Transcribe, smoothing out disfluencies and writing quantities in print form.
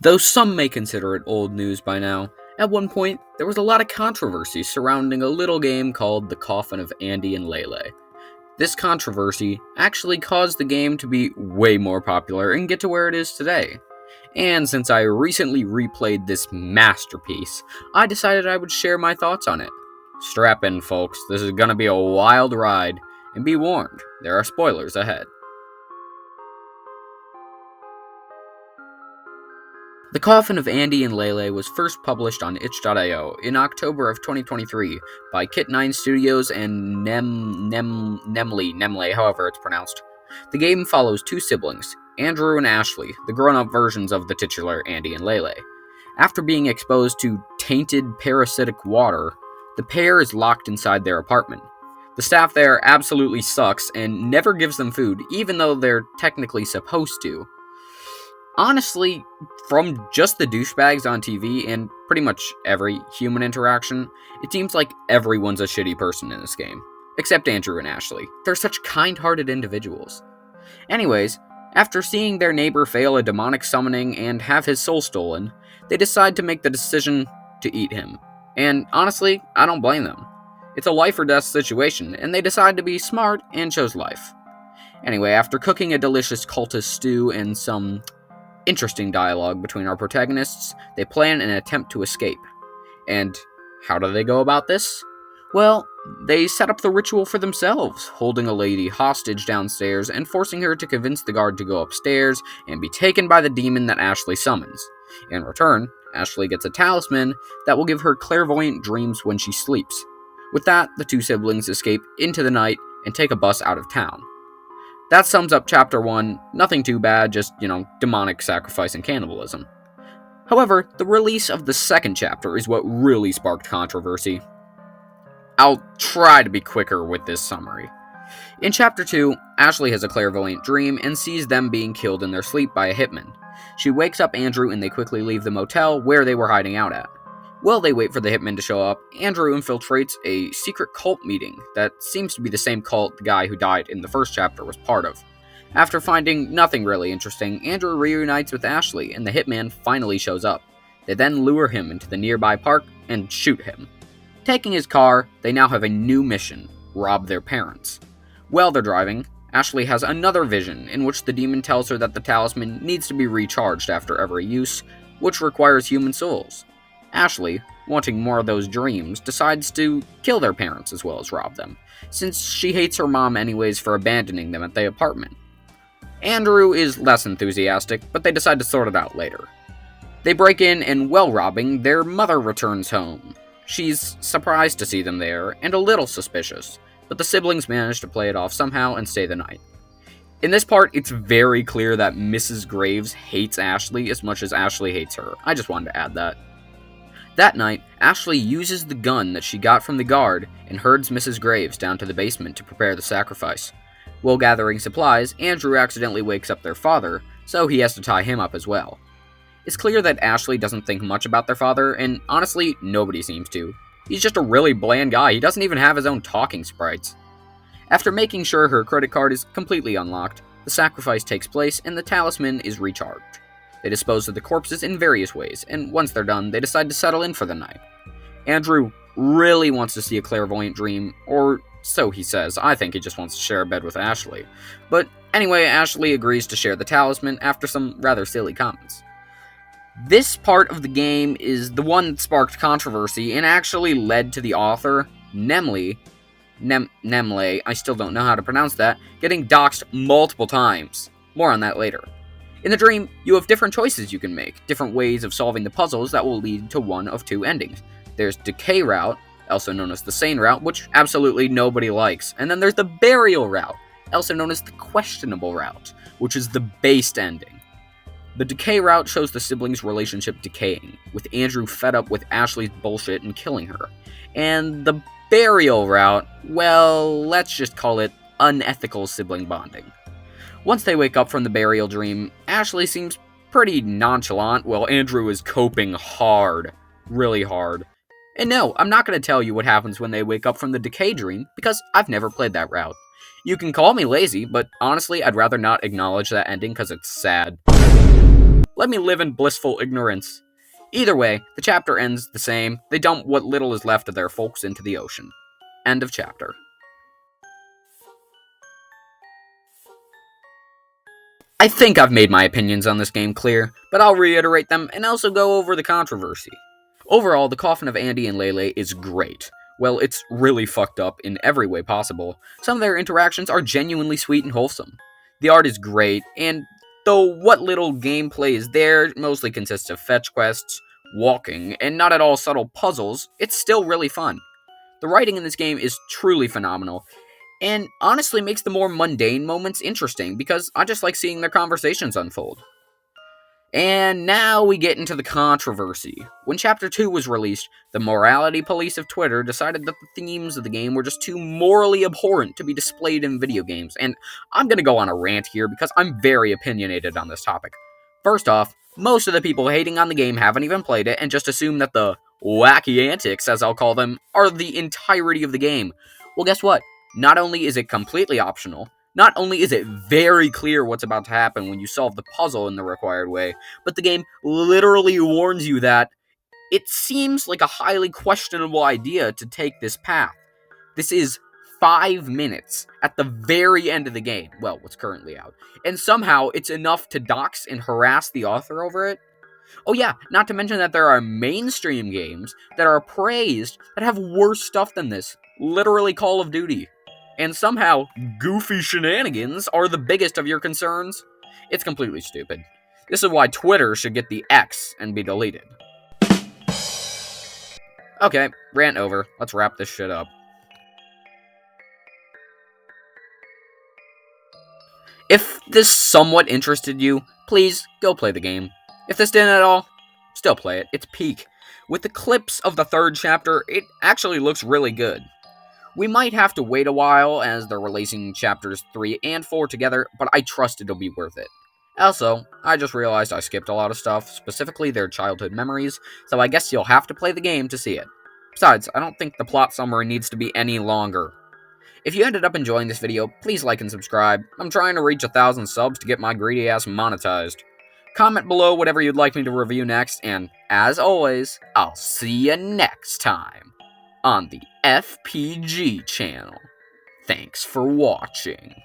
Though some may consider it old news by now, at one point there was a lot of controversy surrounding a little game called The Coffin of Andy and Leyley. This controversy actually caused the game to be way more popular and get to where it is today. And since I recently replayed this masterpiece, I decided I would share my thoughts on it. Strap in, folks, this is gonna be a wild ride, and be warned, there are spoilers ahead. The Coffin of Andy and Leyley was first published on itch.io in October of 2023 by Kit9 Studios and Nemley, however it's pronounced. The game follows two siblings, Andrew and Ashley, the grown-up versions of the titular Andy and Leyley. After being exposed to tainted parasitic water, the pair is locked inside their apartment. The staff there absolutely sucks and never gives them food, even though they're technically supposed to. Honestly, from just the douchebags on TV and pretty much every human interaction, it seems like everyone's a shitty person in this game. Except Andrew and Ashley. They're such kind-hearted individuals. Anyways, after seeing their neighbor fail a demonic summoning and have his soul stolen, they decide to make the decision to eat him. And honestly, I don't blame them. It's a life or death situation, and they decide to be smart and chose life. Anyway, after cooking a delicious cultist stew and some interesting dialogue between our protagonists, they plan an attempt to escape. And how do they go about this? Well, they set up the ritual for themselves, holding a lady hostage downstairs and forcing her to convince the guard to go upstairs and be taken by the demon that Ashley summons. In return, Ashley gets a talisman that will give her clairvoyant dreams when she sleeps. With that, the two siblings escape into the night and take a bus out of town. That sums up Chapter 1, nothing too bad, just, demonic sacrifice and cannibalism. However, the release of the second chapter is what really sparked controversy. I'll try to be quicker with this summary. In Chapter 2, Ashley has a clairvoyant dream and sees them being killed in their sleep by a hitman. She wakes up Andrew and they quickly leave the motel where they were hiding out at. While they wait for the hitman to show up, Andrew infiltrates a secret cult meeting that seems to be the same cult the guy who died in the first chapter was part of. After finding nothing really interesting, Andrew reunites with Ashley and the hitman finally shows up. They then lure him into the nearby park and shoot him. Taking his car, they now have a new mission: rob their parents. While they're driving, Ashley has another vision in which the demon tells her that the talisman needs to be recharged after every use, which requires human souls. Ashley, wanting more of those dreams, decides to kill their parents as well as rob them, since she hates her mom anyways for abandoning them at the apartment. Andrew is less enthusiastic, but they decide to sort it out later. They break in and, while robbing, their mother returns home. She's surprised to see them there, and a little suspicious, but the siblings manage to play it off somehow and stay the night. In this part, it's very clear that Mrs. Graves hates Ashley as much as Ashley hates her. I just wanted to add that. That night, Ashley uses the gun that she got from the guard and herds Mrs. Graves down to the basement to prepare the sacrifice. While gathering supplies, Andrew accidentally wakes up their father, so he has to tie him up as well. It's clear that Ashley doesn't think much about their father, and honestly, nobody seems to. He's just a really bland guy. He doesn't even have his own talking sprites. After making sure her credit card is completely unlocked, the sacrifice takes place and the talisman is recharged. They dispose of the corpses in various ways, and once they're done, they decide to settle in for the night. Andrew really wants to see a clairvoyant dream, or so he says. I think he just wants to share a bed with Ashley. But anyway, Ashley agrees to share the talisman after some rather silly comments. This part of the game is the one that sparked controversy and actually led to the author, Nemley, I still don't know how to pronounce that, getting doxxed multiple times. More on that later. In the dream, you have different choices you can make, different ways of solving the puzzles that will lead to one of two endings. There's Decay Route, also known as the Sane Route, which absolutely nobody likes, and then there's the Burial Route, also known as the Questionable Route, which is the based ending. The Decay Route shows the siblings' relationship decaying, with Andrew fed up with Ashley's bullshit and killing her. And the Burial Route, well, let's just call it unethical sibling bonding. Once they wake up from the burial dream, Ashley seems pretty nonchalant while Andrew is coping hard. Really hard. And no, I'm not going to tell you what happens when they wake up from the decay dream, because I've never played that route. You can call me lazy, but honestly, I'd rather not acknowledge that ending because it's sad. Let me live in blissful ignorance. Either way, the chapter ends the same. They dump what little is left of their folks into the ocean. End of chapter. I think I've made my opinions on this game clear, but I'll reiterate them and also go over the controversy. Overall, the Coffin of Andy and Leyley is great. Well, it's really fucked up in every way possible. Some of their interactions are genuinely sweet and wholesome. The art is great, and though what little gameplay is there mostly consists of fetch quests, walking, and not at all subtle puzzles, it's still really fun. The writing in this game is truly phenomenal, and honestly makes the more mundane moments interesting because I just like seeing their conversations unfold. And now we get into the controversy. When Chapter 2 was released, the morality police of Twitter decided that the themes of the game were just too morally abhorrent to be displayed in video games, and I'm gonna go on a rant here because I'm very opinionated on this topic. First off, most of the people hating on the game haven't even played it and just assume that the wacky antics, as I'll call them, are the entirety of the game. Well, guess what? Not only is it completely optional, not only is it very clear what's about to happen when you solve the puzzle in the required way, but the game literally warns you that it seems like a highly questionable idea to take this path. This is 5 minutes at the very end of the game, well, what's currently out, and somehow it's enough to dox and harass the author over it? Oh yeah, not to mention that there are mainstream games that are praised that have worse stuff than this, literally Call of Duty. And somehow, goofy shenanigans are the biggest of your concerns? It's completely stupid. This is why Twitter should get the X and be deleted. Okay, rant over. Let's wrap this shit up. If this somewhat interested you, please go play the game. If this didn't at all, still play it. It's peak. With the clips of the third chapter, it actually looks really good. We might have to wait a while as they're releasing chapters 3 and 4 together, but I trust it'll be worth it. Also, I just realized I skipped a lot of stuff, specifically their childhood memories, so I guess you'll have to play the game to see it. Besides, I don't think the plot summary needs to be any longer. If you ended up enjoying this video, please like and subscribe. I'm trying to reach 1,000 subs to get my greedy ass monetized. Comment below whatever you'd like me to review next, and as always, I'll see you next time on the FPG channel. Thanks for watching.